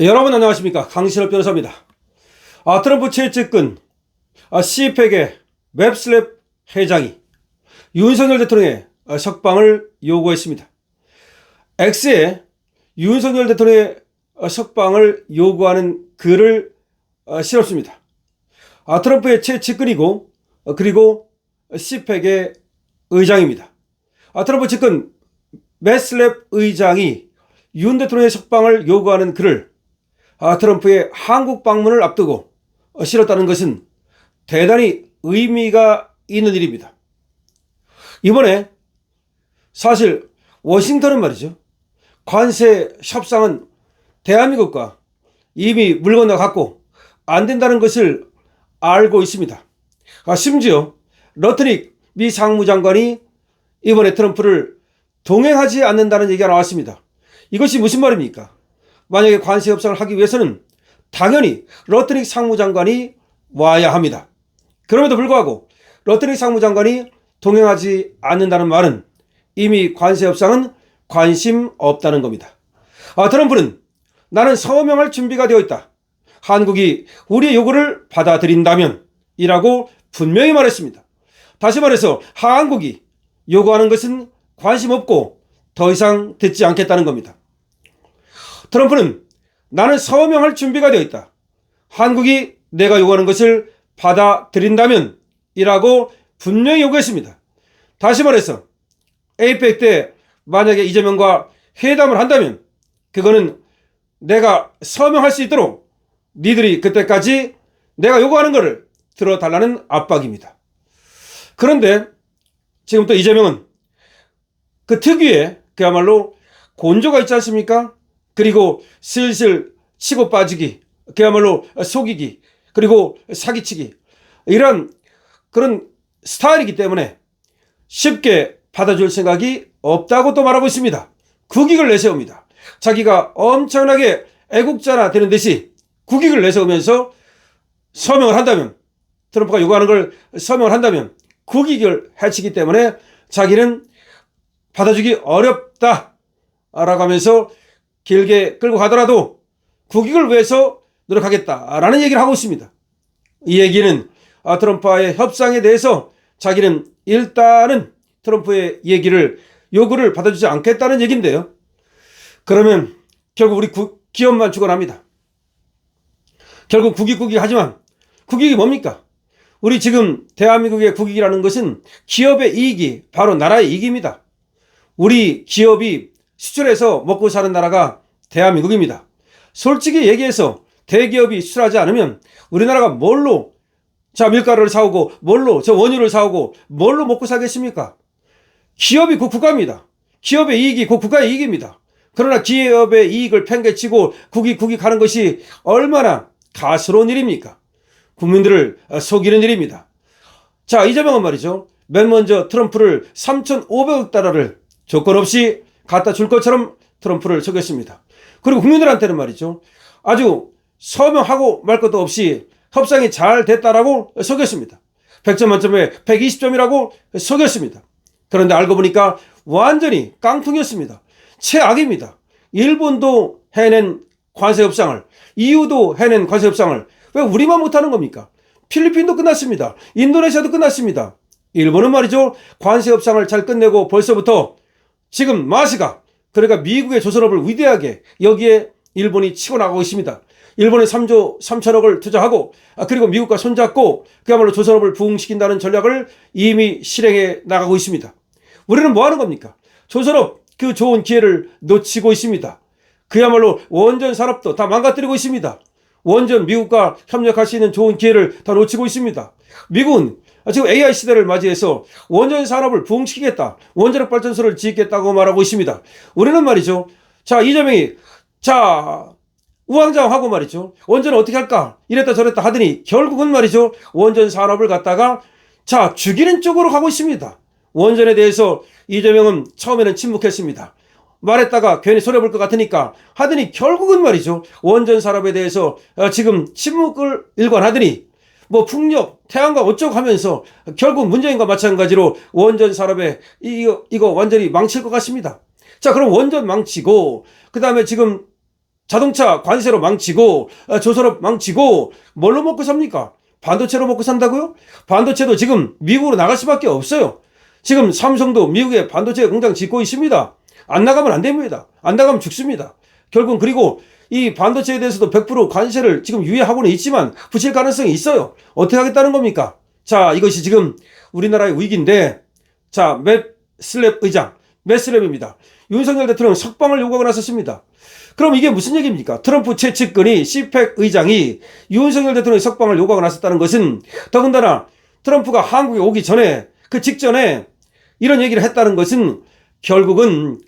여러분 안녕하십니까, 강신업 변호사입니다. 트럼프 최측근 시팩의 웹슬랩 회장이 윤석열 대통령의 석방을 요구했습니다. X에 윤석열 대통령의 석방을 요구하는 글을 실었습니다. 트럼프의 최측근이고 그리고 시팩의 의장입니다. 트럼프 측근 웹슬랩 의장이 윤 대통령의 석방을 요구하는 글을 트럼프의 한국 방문을 앞두고 실었다는 것은 대단히 의미가 있는 일입니다. 이번에 사실 워싱턴은 말이죠, 관세 협상은 대한민국과 이미 물 건너갔고 안 된다는 것을 알고 있습니다. 심지어 러트닉 미 상무장관이 이번에 트럼프를 동행하지 않는다는 얘기가 나왔습니다. 이것이 무슨 말입니까? 만약에 관세 협상을 하기 위해서는 당연히 러트닉 상무장관이 와야 합니다. 그럼에도 불구하고 러트닉 상무장관이 동행하지 않는다는 말은 이미 관세 협상은 관심 없다는 겁니다. 트럼프는 나는 서명할 준비가 되어 있다, 한국이 우리의 요구를 받아들인다면 이라고 분명히 말했습니다. 다시 말해서 한국이 요구하는 것은 관심 없고 더 이상 듣지 않겠다는 겁니다. 트럼프는 나는 서명할 준비가 되어 있다, 한국이 내가 요구하는 것을 받아들인다면 이라고 분명히 요구했습니다. 다시 말해서 에이펙 때 만약에 이재명과 회담을 한다면 그거는 내가 서명할 수 있도록 니들이 그때까지 내가 요구하는 것을 들어달라는 압박입니다. 그런데 지금 또 이재명은 그 특유의 그야말로 곤조가 있지 않습니까? 그리고 슬슬 치고 빠지기, 그야말로 속이기, 그리고 사기치기, 이런 그런 스타일이기 때문에 쉽게 받아줄 생각이 없다고 또 말하고 있습니다. 국익을 내세웁니다. 자기가 엄청나게 애국자나 되는 듯이 국익을 내세우면서 서명을 한다면, 트럼프가 요구하는 걸 서명을 한다면 국익을 해치기 때문에 자기는 받아주기 어렵다라고 하면서 길게 끌고 가더라도 국익을 위해서 노력하겠다라는 얘기를 하고 있습니다. 이 얘기는 트럼프와의 협상에 대해서 자기는 일단은 트럼프의 요구를 받아주지 않겠다는 얘기인데요. 그러면 결국 우리 기업만 죽어납니다. 결국 국익 하지만 국익이 뭡니까? 우리 지금 대한민국의 국익이라는 것은 기업의 이익이 바로 나라의 이익입니다. 우리 기업이 수출해서 먹고 사는 나라가 대한민국입니다. 솔직히 얘기해서 대기업이 수출하지 않으면 우리나라가 뭘로 밀가루를 사오고 뭘로 원유를 사오고 뭘로 먹고 살겠습니까? 기업이 곧 국가입니다. 기업의 이익이 곧 국가의 이익입니다. 그러나 기업의 이익을 팽개치고 국익 하는 것이 얼마나 가스로운 일입니까? 국민들을 속이는 일입니다. 이재명은 말이죠, 맨 먼저 트럼프를 3,500억 달러를 조건 없이 갖다 줄 것처럼 트럼프를 속였습니다. 그리고 국민들한테는 말이죠, 아주 서명하고 말 것도 없이 협상이 잘 됐다라고 속였습니다. 100점 만점에 120점이라고 속였습니다. 그런데 알고 보니까 완전히 깡통이었습니다. 최악입니다. 일본도 해낸 관세 협상을, EU도 해낸 관세 협상을 왜 우리만 못하는 겁니까? 필리핀도 끝났습니다. 인도네시아도 끝났습니다. 일본은 말이죠, 관세 협상을 잘 끝내고 벌써부터 지금 마시가, 그러니까 미국의 조선업을 위대하게 여기에 일본이 치고 나가고 있습니다. 일본에 3조 3천억을 투자하고 그리고 미국과 손잡고 그야말로 조선업을 부흥시킨다는 전략을 이미 실행해 나가고 있습니다. 우리는 뭐 하는 겁니까? 조선업 그 좋은 기회를 놓치고 있습니다. 그야말로 원전 산업도 다 망가뜨리고 있습니다. 원전 미국과 협력할 수 있는 좋은 기회를 다 놓치고 있습니다. 미국은 지금 AI 시대를 맞이해서 원전 산업을 부흥시키겠다, 원자력 발전소를 짓겠다고 말하고 있습니다. 우리는 말이죠, 이재명이 우왕좌왕하고 말이죠, 원전을 어떻게 할까 이랬다 저랬다 하더니 결국은 말이죠, 원전 산업을 갖다가 죽이는 쪽으로 가고 있습니다. 원전에 대해서 이재명은 처음에는 침묵했습니다. 말했다가 괜히 손해볼 것 같으니까 하더니 결국은 말이죠, 원전 산업에 대해서 지금 침묵을 일관하더니 풍력, 태양광 어쩌고 하면서 결국 문재인과 마찬가지로 원전 산업에 이거 완전히 망칠 것 같습니다. 그럼 원전 망치고, 그 다음에 지금 자동차 관세로 망치고 조선업 망치고 뭘로 먹고 삽니까? 반도체로 먹고 산다고요? 반도체도 지금 미국으로 나갈 수밖에 없어요. 지금 삼성도 미국에 반도체 공장 짓고 있습니다. 안 나가면 안 됩니다. 안 나가면 죽습니다. 결국은 그리고 이 반도체에 대해서도 100% 관세를 지금 유예하고는 있지만 붙일 가능성이 있어요. 어떻게 하겠다는 겁니까? 자, 이것이 지금 우리나라의 위기인데, 자, 맵슬랩 의장, 맵슬랩입니다. 윤석열 대통령 석방을 요구하고 나섰습니다. 그럼 이게 무슨 얘기입니까? 트럼프 최측근이 시펙 의장이 윤석열 대통령의 석방을 요구하고 나섰다는 것은 더군다나 트럼프가 한국에 오기 전에 그 직전에 이런 얘기를 했다는 것은 결국은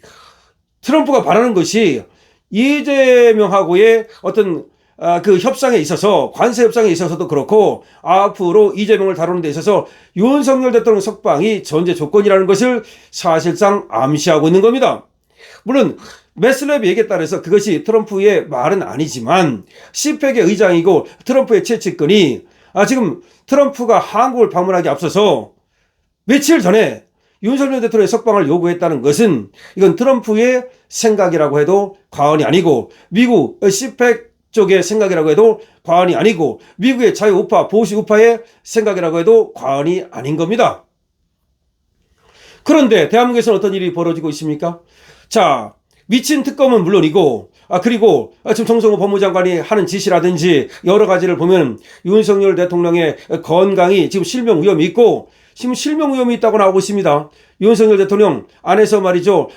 트럼프가 바라는 것이 이재명하고의 어떤 그 협상에 있어서 관세 협상에 있어서도 그렇고 앞으로 이재명을 다루는 데 있어서 윤석열 대통령 석방이 전제 조건이라는 것을 사실상 암시하고 있는 겁니다. 물론 맵슬랩이 얘기에 따라서 그것이 트럼프의 말은 아니지만 시펙의 의장이고 트럼프의 최측근이 지금 트럼프가 한국을 방문하기 앞서서 며칠 전에 윤석열 대통령의 석방을 요구했다는 것은 이건 트럼프의 생각이라고 해도 과언이 아니고 미국 시펙 쪽의 생각이라고 해도 과언이 아니고 미국의 자유우파 보수 우파의 생각이라고 해도 과언이 아닌 겁니다. 그런데 대한민국에서는 어떤 일이 벌어지고 있습니까? 자, 미친 특검은 물론이고 그리고 지금 정성호 법무장관이 하는 짓이라든지 여러 가지를 보면 윤석열 대통령의 건강이 지금 실명 위험이 있고 지금 실명 위험이 있다고 나오고 있습니다. 윤석열 대통령 안에서 말이죠.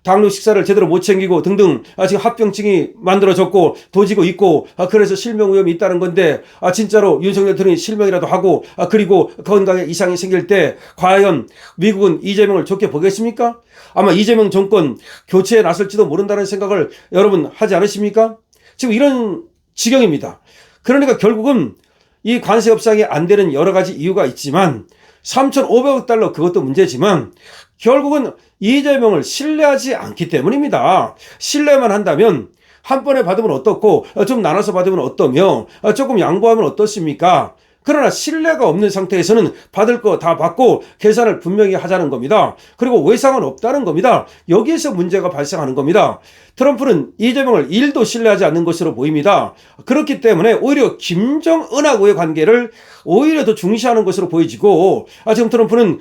당뇨 식사를 제대로 못 챙기고 등등 지금 합병증이 만들어졌고 도지고 있고 그래서 실명 위험이 있다는 건데 진짜로 윤석열 대통령이 실명이라도 하고 그리고 건강에 이상이 생길 때 과연 미국은 이재명을 좋게 보겠습니까? 아마 이재명 정권 교체에 나설지도 모른다는 생각을 여러분 하지 않으십니까? 지금 이런 지경입니다. 그러니까 결국은 이 관세 협상이 안 되는 여러 가지 이유가 있지만 3,500억 달러 그것도 문제지만 결국은 이재명을 신뢰하지 않기 때문입니다. 신뢰만 한다면 한 번에 받으면 어떻고 좀 나눠서 받으면 어떠며 조금 양보하면 어떻습니까? 그러나 신뢰가 없는 상태에서는 받을 거 다 받고 계산을 분명히 하자는 겁니다. 그리고 외상은 없다는 겁니다. 여기에서 문제가 발생하는 겁니다. 트럼프는 이재명을 1도 신뢰하지 않는 것으로 보입니다. 그렇기 때문에 오히려 김정은하고의 관계를 오히려 더 중시하는 것으로 보여지고 지금 트럼프는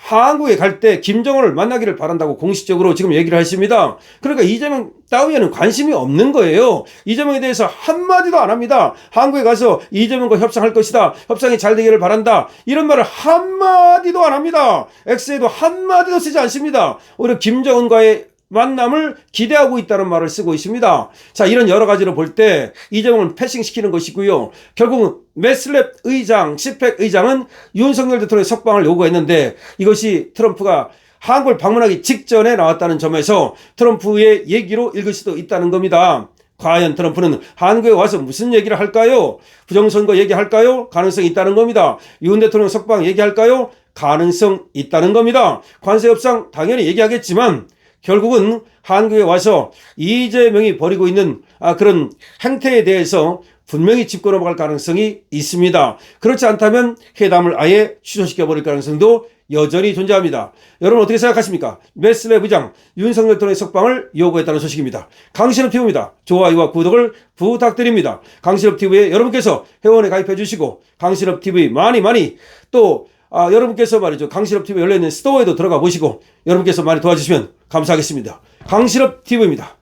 한국에 갈 때 김정은을 만나기를 바란다고 공식적으로 지금 얘기를 했습니다. 그러니까 이재명 따위에는 관심이 없는 거예요. 이재명에 대해서 한마디도 안 합니다. 한국에 가서 이재명과 협상할 것이다. 협상이 잘 되기를 바란다. 이런 말을 한마디도 안 합니다. X에도 한마디도 쓰지 않습니다. 오히려 김정은과의 만남을 기대하고 있다는 말을 쓰고 있습니다. 자, 이런 여러 가지로 볼 때 이재명을 패싱시키는 것이고요. 결국은 맵슬랩 의장, 시펙 의장은 윤석열 대통령의 석방을 요구했는데 이것이 트럼프가 한국을 방문하기 직전에 나왔다는 점에서 트럼프의 얘기로 읽을 수도 있다는 겁니다. 과연 트럼프는 한국에 와서 무슨 얘기를 할까요? 부정선거 얘기할까요? 가능성이 있다는 겁니다. 윤 대통령 석방 얘기할까요? 가능성 있다는 겁니다. 관세 협상 당연히 얘기하겠지만 결국은 한국에 와서 이재명이 벌이고 있는 그런 행태에 대해서 분명히 짚고 넘어갈 가능성이 있습니다. 그렇지 않다면 회담을 아예 취소시켜버릴 가능성도 여전히 존재합니다. 여러분 어떻게 생각하십니까? 맵슬랩 의장 윤석열 대통령의 석방을 요구했다는 소식입니다. 강신업TV입니다. 좋아요와 구독을 부탁드립니다. 강신업TV에 여러분께서 회원에 가입해 주시고 강신업TV 많이 또 여러분께서 말이죠. 강신업TV 열려있는 스토어에도 들어가 보시고 여러분께서 많이 도와주시면 감사하겠습니다. 강신업TV입니다.